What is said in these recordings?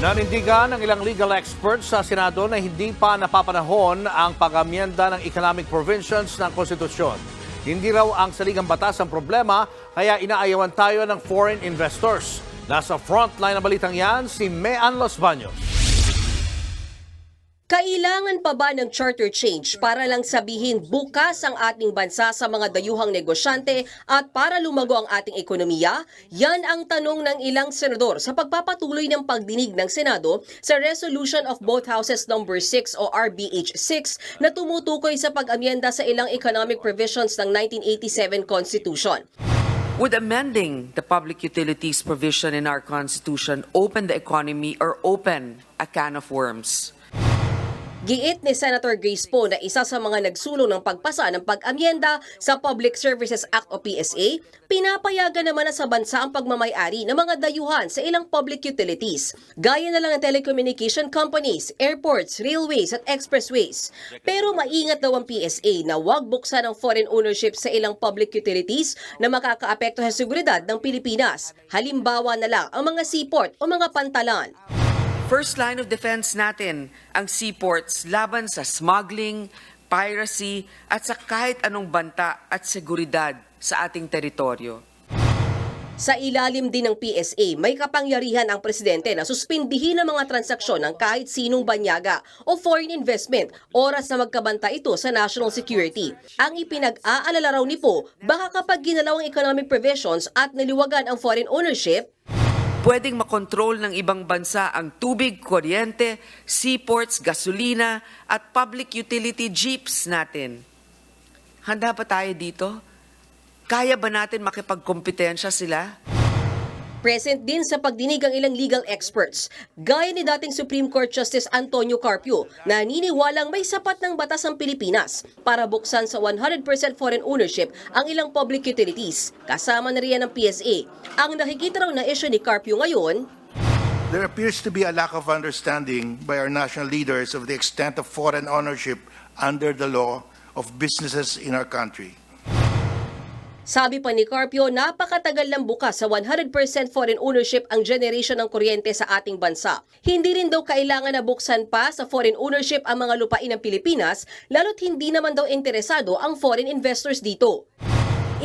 Nanindigan ng ilang legal experts sa Senado na hindi pa napapanahon ang pag-amyenda ng economic provisions ng konstitusyon. Hindi raw ang saligang batas ang problema, kaya inaayawan tayo ng foreign investors. Nasa frontline ng balitang yan, si Mean Los Baños. Kailangan pa ba ng charter change para lang sabihin bukas ang ating bansa sa mga dayuhang negosyante at para lumago ang ating ekonomiya? Yan ang tanong ng ilang senador sa pagpapatuloy ng pagdinig ng Senado sa Resolution of Both Houses No. 6 o RBH 6 na tumutukoy sa pag-amyenda sa ilang economic provisions ng 1987 Constitution. Would amending the public utilities provision in our Constitution open the economy or open a can of worms? Giit ni Senator Grace Poe na isa sa mga nagsulong ng pagpasa ng pag-amyenda sa Public Services Act o PSA, pinapayagan naman na sa bansa ang pagmamay-ari ng mga dayuhan sa ilang public utilities, gaya na lang ng telecommunication companies, airports, railways at expressways. Pero maingat daw ang PSA na huwag buksan ang foreign ownership sa ilang public utilities na makakaapekto sa seguridad ng Pilipinas. Halimbawa na lang ang mga seaport o mga pantalan. First line of defense natin ang seaports laban sa smuggling, piracy at sa kahit anong banta at seguridad sa ating teritoryo. Sa ilalim din ng PSA, may kapangyarihan ang presidente na suspindihin ang mga transaksyon ng kahit sinong banyaga o foreign investment oras na magkabanta ito sa national security. Ang ipinag-aalala raw ni Poe, baka kapag ginalaw ang economic provisions at niliwagan ang foreign ownership, pwedeng makontrol ng ibang bansa ang tubig, kuryente, seaports, gasolina at public utility jeeps natin. Handa ba tayo dito? Kaya ba natin makipagkompetensya sila? present din sa pagdinig ang ilang legal experts, gaya ni dating Supreme Court Justice Antonio Carpio, na naniniwalang may sapat ng batas ang Pilipinas para buksan sa 100% foreign ownership ang ilang public utilities, kasama na riyan ng PSA. Ang nakikita raw na issue ni Carpio ngayon, there appears to be a lack of understanding by our national leaders of the extent of foreign ownership under the law of businesses in our country. sabi pa ni Carpio, napakatagal ng bukas sa 100% foreign ownership ang generation ng kuryente sa ating bansa. Hindi rin daw kailangan na buksan pa sa foreign ownership ang mga lupain ng Pilipinas, lalo't hindi naman daw interesado ang foreign investors dito.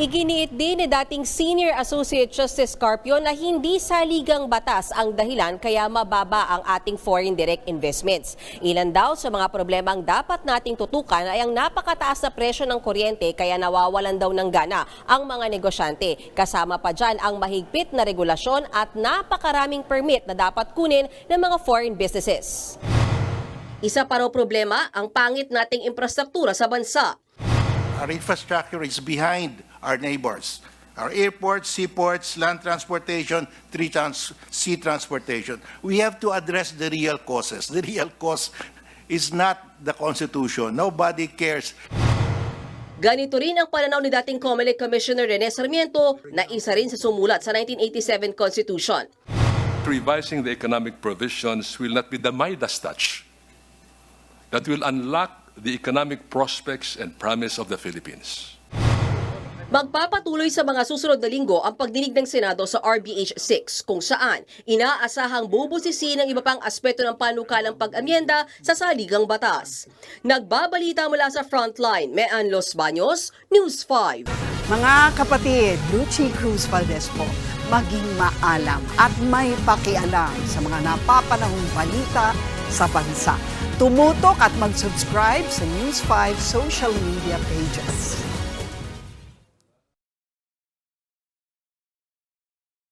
Iginiit din ni dating Senior Associate Justice Carpio na hindi saligang batas ang dahilan kaya mababa ang ating foreign direct investments. Ilan daw sa mga problemang dapat nating tutukan ay ang napakataas na presyo ng kuryente kaya nawawalan daw ng gana ang mga negosyante. Kasama pa dyan ang mahigpit na regulasyon at napakaraming permit na dapat kunin ng mga foreign businesses. Isa pa raw problema ang pangit nating infrastruktura sa bansa. Our infrastructure is behind our neighbors. Our airports, seaports, land transportation, sea transportation. We have to address the real causes. The real cause is not the Constitution. Nobody cares. Ganito rin ang pananaw ni dating COMELEC Commissioner Rene Sarmiento na isa rin sa sumulat sa 1987 Constitution. Revising the economic provisions will not be the Midas touch that will unlock the economic prospects and promise of the Philippines. Magpapatuloy sa mga susunod na linggo ang pagdinig ng Senado sa RBH 6 kung saan inaasahang bubusisiin ang iba pang aspeto ng panukalang pag-amyenda sa saligang batas. Nagbabalita mula sa Frontline, Mean Los Baños, News 5. Mga kapatid, Lucy Cruz Valdez po, maging maalam at may pakialam sa mga napapanahong balita sa bansa. Tumutok at mag-subscribe sa News 5 social media pages.